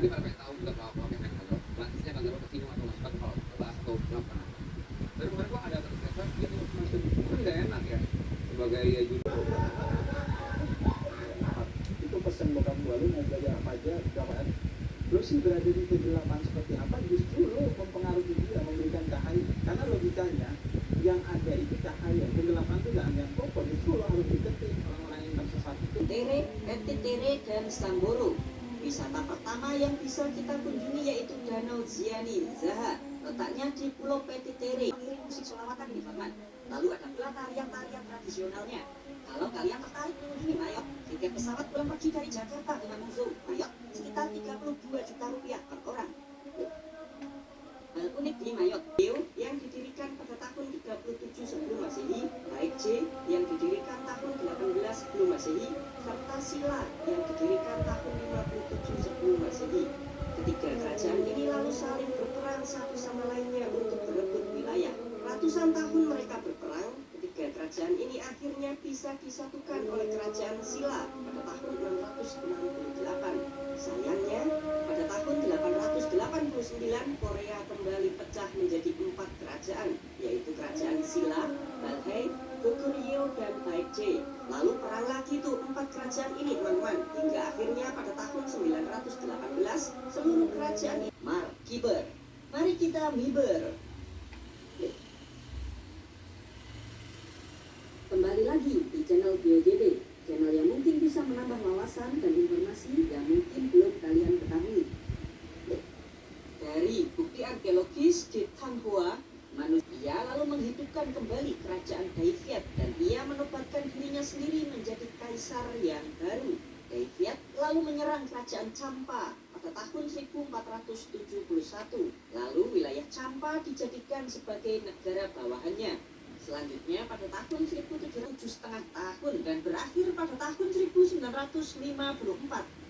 Jadi pada pengen tahu juga kalau pengen kantor, gratisnya kantor kasino atau masukkan kalau kelas atau berapa. Dan kemarin gua ada ternyata dia tuh masuk, kan nggak enak ya sebagai junior. Itu pesan bokap gua, lu mau belajar apa aja gampang. Lu sih berada di kegelapan seperti apa, justru lu mempengaruhi dia, memberikan cahaya. Karena logikanya yang ada itu cahaya, kegelapan itu gak yang pokok, justru lo harus deketin orang-orang yang tersesat itu. Tere, Etitere, dan Samburu. Wisata pertama yang bisa kita kunjungi yaitu Danau Ziani Zaha. Letaknya di Pulau Petitere. Mengiring musik solawatan di Fatman. Lalu ada pula tarian-tarian tradisionalnya. Kalau kalian tertarik mengunjungi Mayotte, tiket pesawat pulang pergi dari Jakarta dengan Muzo Mayotte sekitar 32 juta rupiah per orang. Hal unik di Mayotte, Leo yang didirikan pada tahun 37 sebelum Masehi, Baik J yang didirikan tahun 18 sebelum Masehi, serta Silla yang didirikan tahun 57 sebelum Masehi. Ketiga kerajaan ini lalu saling berperang satu sama lainnya untuk berebut wilayah. Ratusan tahun mereka berperang. Ketiga kerajaan ini akhirnya bisa disatukan oleh kerajaan Silla pada tahun 668. Sayangnya, pada tahun 889 Korea kembali pecah menjadi 4 kerajaan, yaitu kerajaan Silla, Balhae, Goguryeo, dan Baekje. Lalu perang lagi tuh 4 kerajaan ini teman-teman, hingga akhirnya pada tahun 918 seluruh kerajaan ini kiber. Mari kita miber. Kembali lagi di channel BioJB, channel yang mungkin bisa menambah wawasan dan informasi yang mungkin belum kalian ketahui. Dari bukti arkeologis di Tanhua, manusia lalu menghidupkan kembali kerajaan Daiviet dan ia menobatkan dirinya sendiri menjadi kaisar yang baru. Daiviet lalu menyerang kerajaan Champa pada tahun 1471. Lalu wilayah Champa dijadikan sebagai negara bawahannya. Selanjutnya pada tahun 1707,5 tahun dan berakhir pada tahun 1954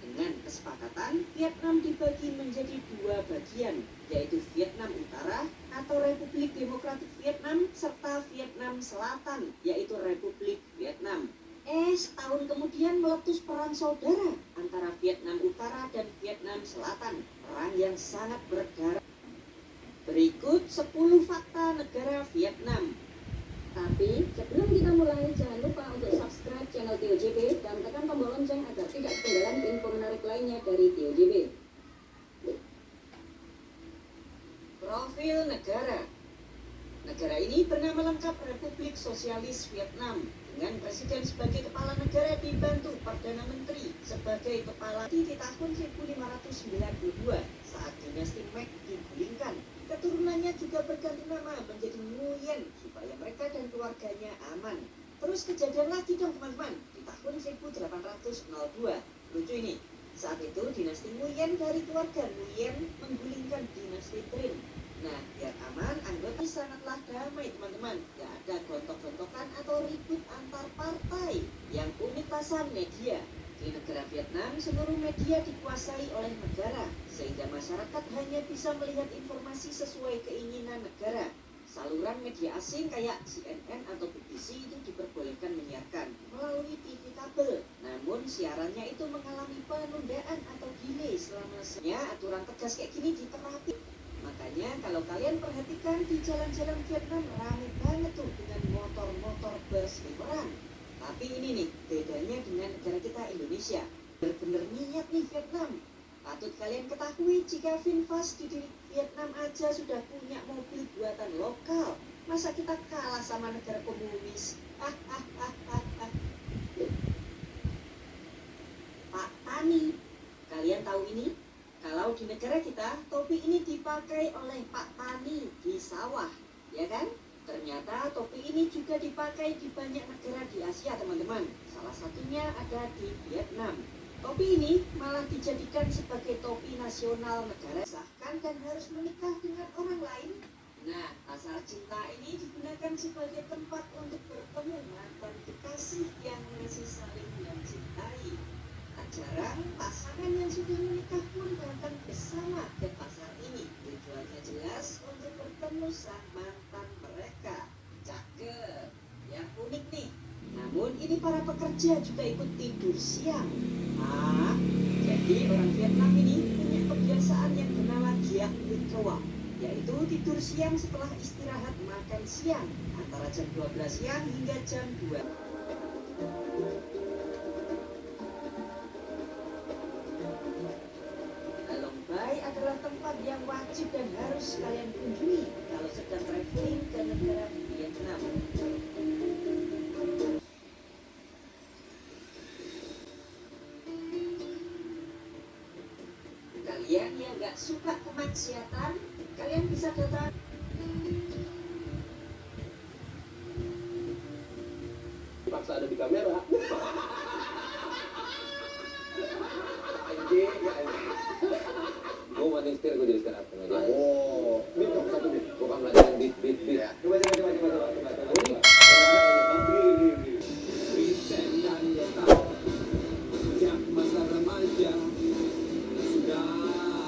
dengan kesepakatan Vietnam dibagi menjadi 2 bagian, yaitu Vietnam Utara atau Republik Demokratik Vietnam serta Vietnam Selatan yaitu Republik Vietnam. Setahun kemudian meletus perang saudara antara Vietnam Utara dan Vietnam Selatan, perang yang sangat berdarah. Berikut 10 fakta negara Vietnam. Tapi sebelum kita mulai, jangan lupa untuk subscribe channel TOJB dan tekan tombol lonceng agar tidak ketinggalan info menarik lainnya dari TOJB. Profil negara. Negara ini bernama lengkap Republik Sosialis Vietnam dengan presiden sebagai kepala negara dibantu Perdana Menteri sebagai kepala di tahun 1592 saat dinasti Mac digulingkan. Keturunannya juga berganti nama menjadi Nguyen supaya mereka dan keluarganya aman. Terus kejadian lagi dong teman-teman di tahun 1802. Lucu ini. Saat itu dinasti Nguyen dari keluarga Nguyen menggulingkan dinasti Trin. Nah, biar aman, anggota sangatlah damai teman-teman. Gak ada gontok-gontokan atau ribut antar partai. Yang unik pasang media. Di negara Vietnam, seluruh media dikuasai oleh negara, sehingga masyarakat hanya bisa melihat informasi sesuai keinginan negara. Saluran media asing kayak CNN atau BBC itu diperbolehkan menyiarkan melalui TV kabel. Namun siarannya itu mengalami penundaan atau delay selama aturan tegas kayak gini diterapkan. Makanya kalau kalian perhatikan di jalan-jalan Vietnam ramai banget tuh dengan motor-motor berseliweran. Tapi ini nih, bedanya dengan negara kita Indonesia. Benar-benar niat nih Vietnam. Patut kalian ketahui jika VinFast di Vietnam aja sudah punya mobil buatan lokal. Masa kita kalah sama negara komunis? Pak Tani, kalian tahu ini? Kalau di negara kita, topi ini dipakai oleh Pak Tani di sawah, ya kan? Ternyata topi ini juga dipakai di banyak negara di Asia teman-teman. Salah satunya ada di Vietnam. Topi ini malah dijadikan sebagai topi nasional negara. Sahkan dan harus menikah dengan orang lain. Nah, pasar cinta ini digunakan sebagai tempat untuk bertemu mantan kekasih yang masih saling mencintai. Tak jarang pasangan yang sudah menikah pun datang bersama ke pasar ini. Tujuannya jelas untuk bertemu sang mantan mereka. Cakep, yang unik nih. Namun ini para pekerja juga ikut tidur siang. Jadi orang Vietnam ini punya kebiasaan itu tidur siang setelah istirahat makan siang antara jam 12 siang hingga jam 2. Lombai adalah tempat yang wajib dan harus kalian kunjungi kalau sedang traveling ke negara Vietnam. Kalian yang gak suka kemaksiatan, kalian bisa datang. Paksa ada di kamera. Anjing, ya anjing. Gue mau setir, gue jadi stand up aja. Oh, ini dong satu nih. Gue kan belajar beat. Coba.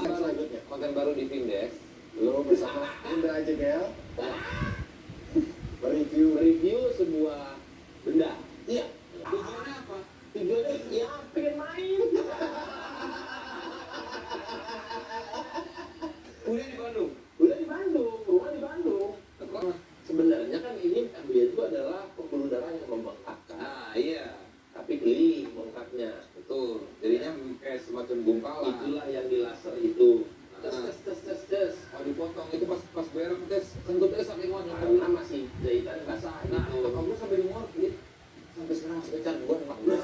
Selanjutnya, Konten baru di Vindex. lo bersama Indra JGL review sebuah benda. Iya. Tujuannya apa? Tujuannya ya pengen main. Udah di Bandung. Udah di Bandung, rumah di Bandung. Sebenarnya kan ini dia itu adalah pembuluh darah yang membengkak kan. Nah, iya. Tapi keliling bengkaknya. Betul. Jadinya kayak semacam gumpalan. Itulah yang di laser itu. Tes. Oh, dipotong itu pas berak tes sentuh tes sampai ngomong. Karena masih jahitan basah Nah, gitu. kamu sampai di ngorok sampai sekarang masih kecan gue emang gue.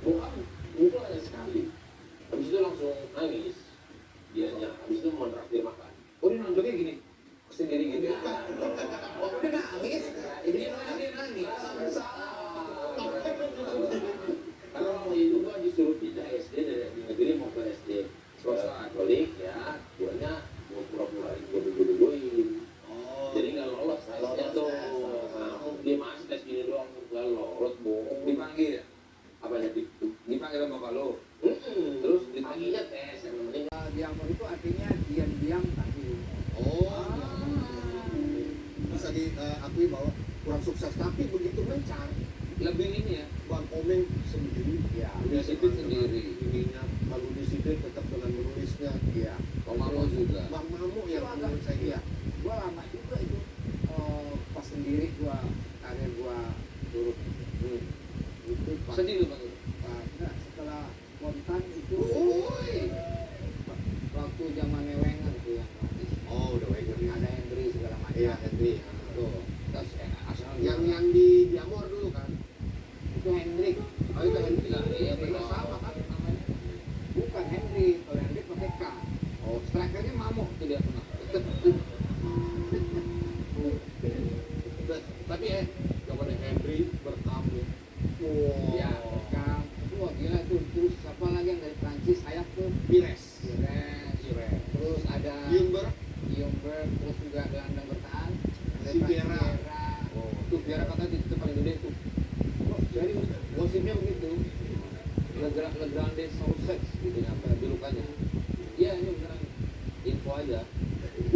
Bukan, itu hanya sekali. Habis itu langsung nangis. Dianya, habis itu menraktir makan. Oh, dia nunjuknya gini sendiri gitu. Oh, udah nangis. Dia nangis. Kalau itu gua disuruh pindah SD dari negeri mau ke SD swasta Katolik ya, guanya gua pura-pura gua dulu-duluin. Jadi nggak lolos tesnya tuh. Nah, dia masih tes gini doang nggak lolos, bohong. Dipanggil ya? Apanya Dipanggil sama bapak lo. Terus dipanggilnya tes yang penting. Diamor itu artinya diam-diam tapi Bisa diakui bahwa kurang sukses, tapi begitu mencar Lebih ini ya. Bang Komeng sendiri ya Disiplin sendiri. ininya lalu disiplin tetap dengan menulisnya. iya. Om Mamo juga. Bang Mamu yang Itu agak- menurut saya iya. Gua lama juga itu pas sendiri karir gua turun itu pas Sedih lu bang. enggak, setelah kontan itu Woi. waktu zaman Wenger tuh yang gratis. Oh, udah Wenger ya. Ada Hendry segala macam. Iya, Henry. Tuh, terus Arsenal Yang di Diamor dulu kan. itu Hendrik. Oh, itu Henry lah. Iya, benar benar. sama kan namanya. Bukan Hendrik, kalau Hendrik pakai K. Oh, strikernya Mamo tuh dia pernah. Tapi jawabannya Henry berkam ya. Ya, K. Itu wah gila tuh. Terus siapa lagi yang dari Prancis sayap tuh? Pires. Pires. Terus ada Jumber. Jumber, terus juga gelandang bertahan. Ada Si Vieira. Vieira. Oh, tuh biar kata itu paling gede tuh. Oh, jadi Gosipnya begitu. Legrande Sausage gitu apa julukannya. Iya, ini beneran info aja.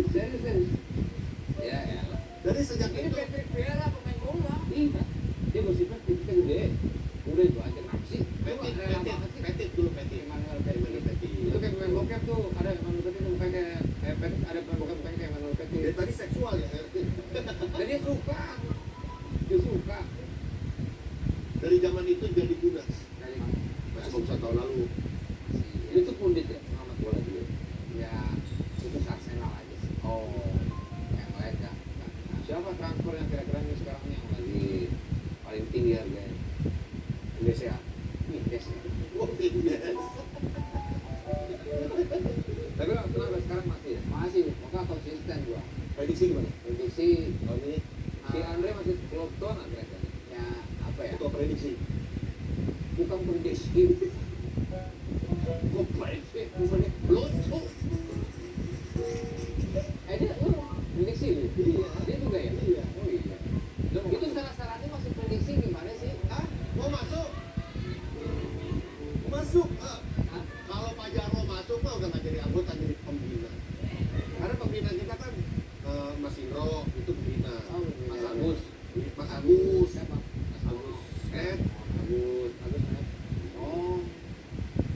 serius. Ya, ya. Jadi sejak Ini itu Patrick Vieira pemain bola. Iya. Dia gosipnya titiknya gede. Udah itu aja kenapa sih? Petit dulu Petit. Emmanuel Emmanuel Petit. Petit. Itu kayak pemain bokep tuh. Ada Emmanuel Petit tuh bukan kayak Petit, ada pemain bokep bukan kayak Emmanuel Petit. Dari tadi seksual ya. Dan dia suka. Dia suka. Dari zaman itu jadi Judas. Dari Masih belum 1 tahun lalu. Dia tuh pundit ya, pengamat bola juga. ya itu Arsenal aja sih. Oh, Yang lain enggak. Siapa transfer yang kira-kira ini sekarang yang lagi paling tinggi harganya. Indonesia? Mindes ya. Oh, yes. Tapi kenapa sekarang masih ya? Masih, maka konsisten gua. Prediksi gimana? Prediksi Tahun ini Si Andre masih Lofton ada kan? ya apa ya? ketua prediksi. Bukan prediksi. Gua prediksi. Bukannya Lonco. dia lu prediksi lu? Iya. Dia juga ya? Iya. Oh iya. Itu syarat-syaratnya masih prediksi gimana sih? Hah? Mau masuk? Masuk. Hah? Kalau Pak Jarwo masuk mah udah nggak jadi anggota, jadi pembina. Karena pembina kita kan Mas Indro itu pembina. Oh, iya. Mas Agus. Mas Agus. Siapa? Mas Agus. Agus. Oh.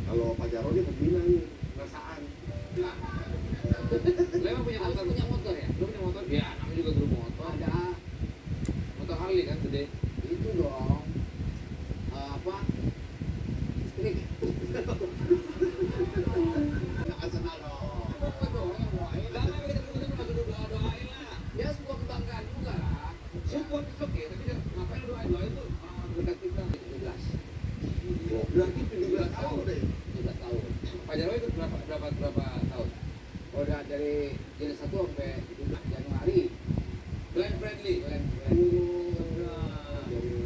Kalau Pak Jarwo dia pembina nih, perasaan. Lo emang punya motor? Punya motor ya? Lo punya motor? Ya, namanya juga grup motor. Ada. Motor Harley kan gede? Itu dong. Apa? Listrik. Asana dong. Apa dong yang doain? Lah, kita masuk doain lah. Ya sebuah kebanggaan juga lah. Support itu oke, tapi ngapain doain tuh orang dekat kita? 17. Berarti 17 tahun deh. 17 tahun. Pak Jarwo itu berapa tahun? Oh, udah dari jadi 1 sampai Januari. Glenn Friendly.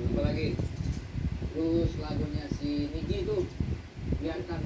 Apa lagi? Terus lagunya si Niki itu biarkan.